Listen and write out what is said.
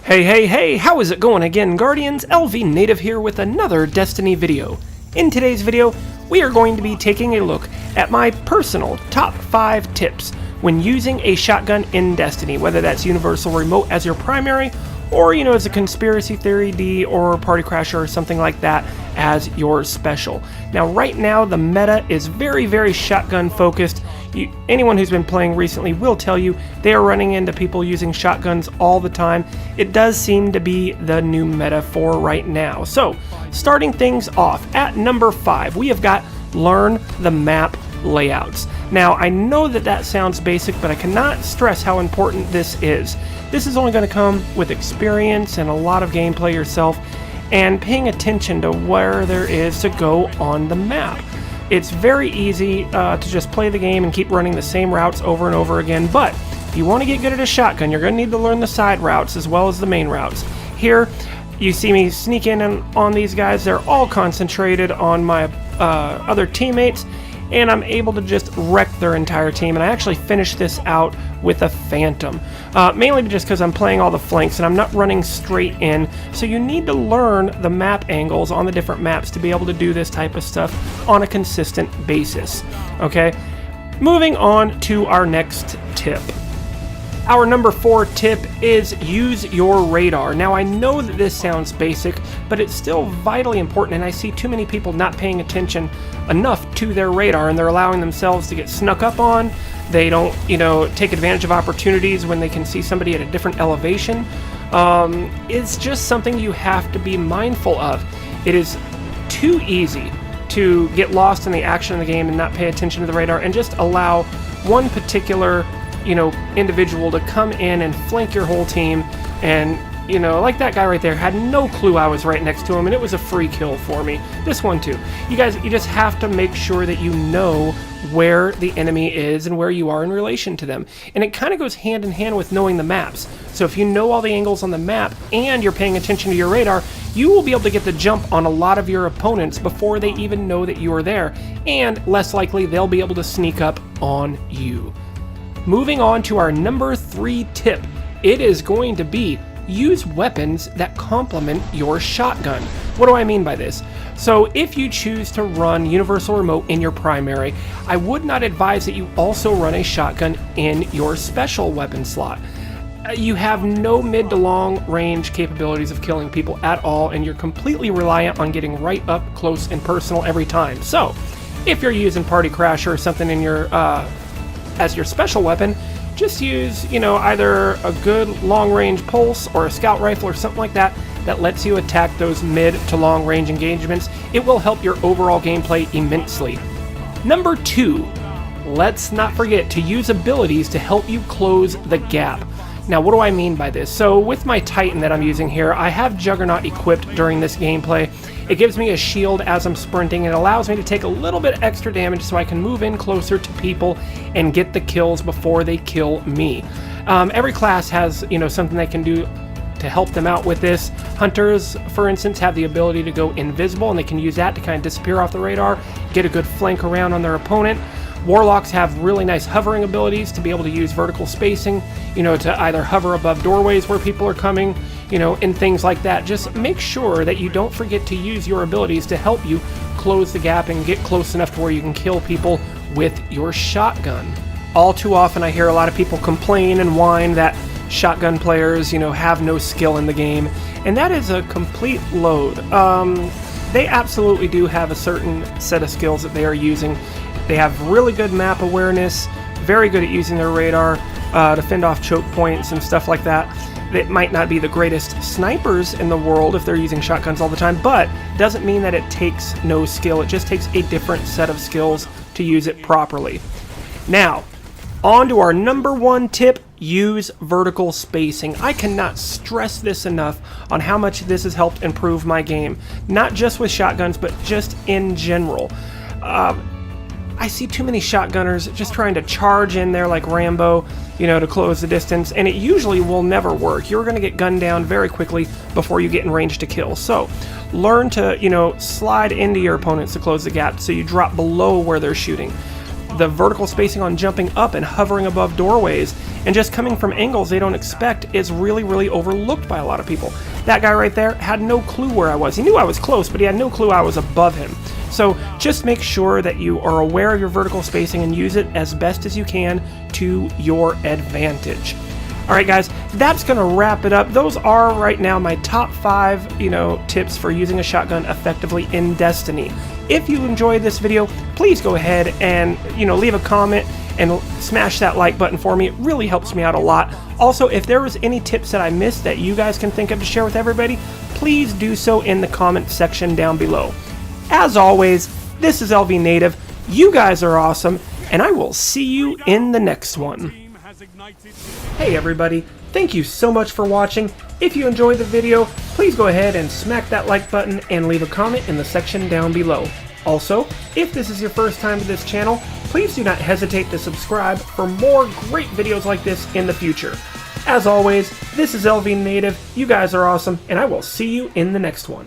Hey, how is it going again, Guardians? LVnative here with another Destiny video. In today's video, we are going to be taking a look at my personal top 5 tips when using a shotgun in Destiny, whether that's Universal Remote as your primary, or, as a Conspiracy Theory D or Party Crasher or something like that as your special. Now, right now, the meta is very shotgun focused. Anyone who's been playing recently will tell you they are running into people using shotguns all the time. It does seem to be the new meta for right now. So, starting things off, at number 5, we have got Learn the Map Layouts. Now, I know that sounds basic, but I cannot stress how important this is. This is only going to come with experience and a lot of gameplay yourself, and paying attention to where there is to go on the map. It's very easy to just play the game and keep running the same routes over and over again, but if you want to get good at a shotgun, you're going to need to learn the side routes as well as the main routes. Here, you see me sneak in on these guys. They're all concentrated on my other teammates, and I'm able to just wreck their entire team. And I actually finished this out with a Phantom, mainly just because I'm playing all the flanks and I'm not running straight in. So you need to learn the map angles on the different maps to be able to do this type of stuff on a consistent basis. Okay, moving on to our next tip. Our number 4 tip is use your radar. Now, I know that this sounds basic, but it's still vitally important, and I see too many people not paying attention enough to their radar, and they're allowing themselves to get snuck up on. They don't, take advantage of opportunities when they can see somebody at a different elevation. It's just something you have to be mindful of. It is too easy to get lost in the action of the game and not pay attention to the radar and just allow one particular individual to come in and flank your whole team, and like that guy right there had no clue I was right next to him, and it was a free kill for me. This one too. You just have to make sure that you know where the enemy is and where you are in relation to them, and it kind of goes hand in hand with knowing the maps. So if you know all the angles on the map and you're paying attention to your radar, you will be able to get the jump on a lot of your opponents before they even know that you are there, and less likely they'll be able to sneak up on you. Moving on to our number 3 tip, it is going to be use weapons that complement your shotgun. What do I mean by this? So if you choose to run Universal Remote in your primary, I would not advise that you also run a shotgun in your special weapon slot. You have no mid to long range capabilities of killing people at all, and you're completely reliant on getting right up close and personal every time. So if you're using Party Crasher or something in your as your special weapon, just use, either a good long-range pulse or a scout rifle or something like that that lets you attack those mid to long-range engagements. It will help your overall gameplay immensely. Number 2, let's not forget to use abilities to help you close the gap. Now, what do I mean by this? So with my Titan that I'm using here, I have Juggernaut equipped during this gameplay. It gives me a shield as I'm sprinting, and it allows me to take a little bit extra damage so I can move in closer to people and get the kills before they kill me. Every class has, something they can do to help them out with this. Hunters, for instance, have the ability to go invisible, and they can use that to kind of disappear off the radar, get a good flank around on their opponent. Warlocks have really nice hovering abilities to be able to use vertical spacing, to either hover above doorways where people are coming, and things like that. Just make sure that you don't forget to use your abilities to help you close the gap and get close enough to where you can kill people with your shotgun. All too often I hear a lot of people complain and whine that shotgun players, have no skill in the game, and that is a complete load. They absolutely do have a certain set of skills that they are using. They have really good map awareness, very good at using their radar to fend off choke points and stuff like that. They might not be the greatest snipers in the world if they're using shotguns all the time, but doesn't mean that it takes no skill. It just takes a different set of skills to use it properly. Now, on to our number 1 tip, use vertical spacing. I cannot stress this enough on how much this has helped improve my game, not just with shotguns, but just in general. I see too many shotgunners just trying to charge in there like Rambo, to close the distance, and it usually will never work. You're going to get gunned down very quickly before you get in range to kill. So learn to, slide into your opponents to close the gap so you drop below where they're shooting. the vertical spacing on jumping up and hovering above doorways and just coming from angles they don't expect is really, really overlooked by a lot of people. That guy right there had no clue where I was. He knew I was close, but he had no clue I was above him. So just make sure that you are aware of your vertical spacing and use it as best as you can to your advantage. Alright guys, that's going to wrap it up. Those are right now my top 5, tips for using a shotgun effectively in Destiny. If you enjoyed this video, please go ahead and, leave a comment and smash that like button for me. It really helps me out a lot. Also, if there was any tips that I missed that you guys can think of to share with everybody, please do so in the comment section down below. As always, this is LVnative. You guys are awesome, and I will see you in the next one. Hey everybody, thank you so much for watching. If you enjoyed the video, please go ahead and smack that like button and leave a comment in the section down below. Also, if this is your first time to this channel, please do not hesitate to subscribe for more great videos like this in the future. As always, this is LVnative, you guys are awesome, and I will see you in the next one.